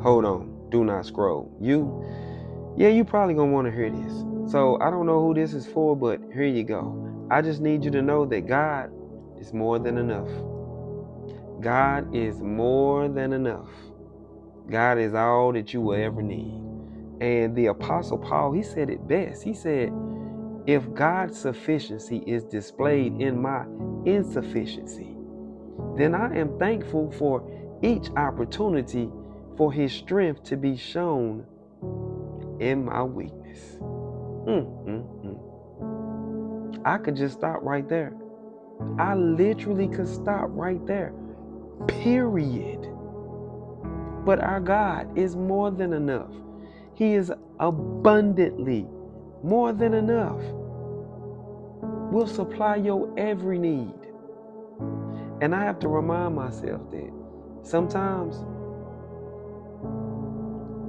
Hold on. Do not scroll. You probably gonna want to hear this. So I don't know who this is for, but here you go. I just need you to know that God is more than enough. God is more than enough. God is all that you will ever need. And the Apostle Paul, he said it best. He said, if God's sufficiency is displayed in my insufficiency, then I am thankful for each opportunity for his strength to be shown in my weakness. I could just stop right there. I literally could stop right there. Period. But our God is more than enough. He is abundantly more than enough. Will supply your every need. And I have to remind myself that sometimes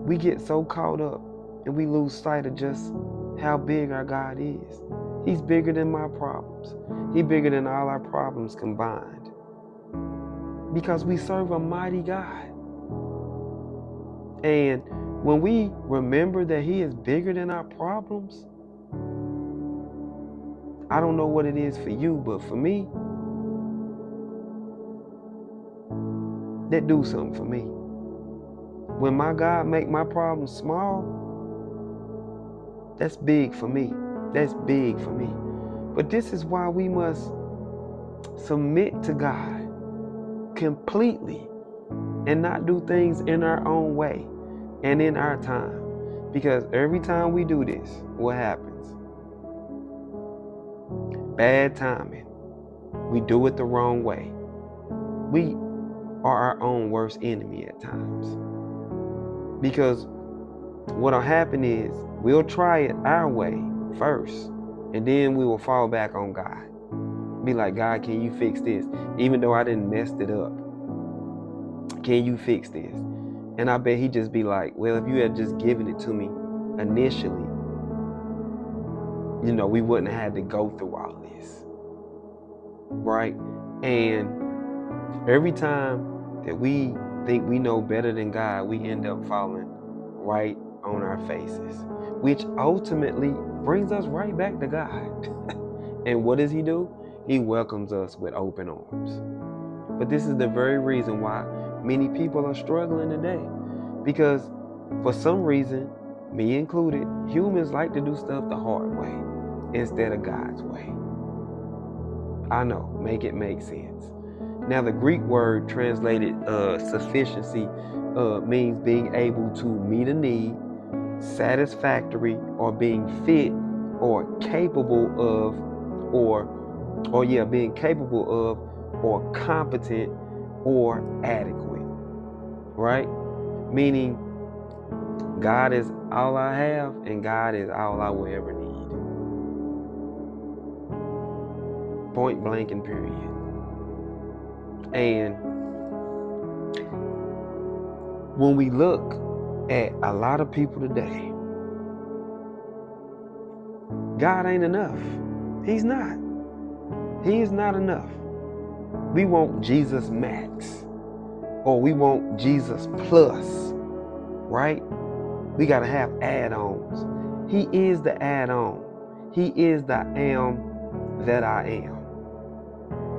we get so caught up and we lose sight of just how big our God is. He's bigger than my problems. He's bigger than all our problems combined. Because we serve a mighty God. And when we remember that He is bigger than our problems, I don't know what it is for you, but for me, that do something for me. When my God make my problems small, that's big for me. That's big for me. But this is why we must submit to God completely and not do things in our own way and in our time. Because every time we do this, what happens? Bad timing. We do it the wrong way. We are our own worst enemy at times. Because what'll happen is we'll try it our way first, and then we will fall back on God. Be like, God, can you fix this? Even though I didn't mess it up. Can you fix this? And I bet He just be like, well, if you had just given it to me initially, we wouldn't have had to go through all this. Right? And every time that we think we know better than God, we end up falling right on our faces, which ultimately brings us right back to God. And what does He do? He welcomes us with open arms. But this is the very reason why many people are struggling today. Because for some reason, me included, humans like to do stuff the hard way instead of God's way. I know, make it make sense. Now, the Greek word translated sufficiency means being able to meet a need, satisfactory, or being fit, or capable of, being capable of, or competent, or adequate. Right? Meaning, God is all I have, and God is all I will ever need. Point blank and period. And when we look at a lot of people today, God ain't enough. He's not. He is not enough. We want Jesus Max, or we want Jesus Plus, right? We got to have add-ons. He is the add-on. He is the am that I am.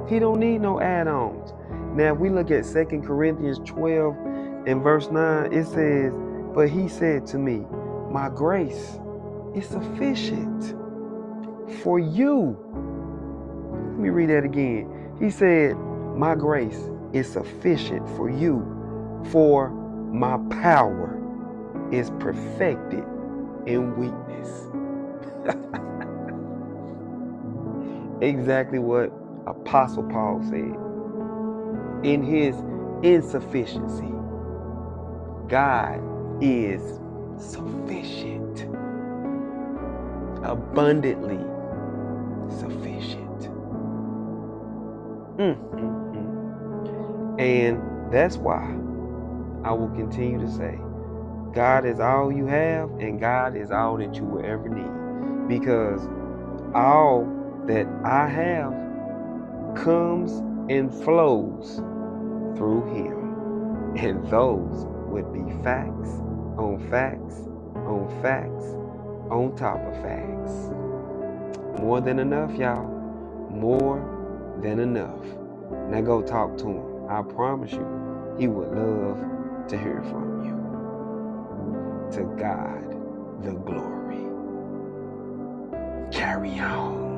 He don't need no add-ons. Now, if we look at 2 Corinthians 12 and verse 9, it says, but He said to me, my grace is sufficient for you. Let me read that again. He said, my grace is sufficient for you, for my power is perfected in weakness. Exactly what Apostle Paul said. In his insufficiency, God is sufficient, abundantly sufficient. And that's why I will continue to say, God is all you have, and God is all that you will ever need. Because all that I have comes and flows through Him. And those would be facts on facts on facts on top of facts. More than enough, y'all. More than enough. Now go talk to him. I promise you, he would love to hear from you. To God the glory. Carry on.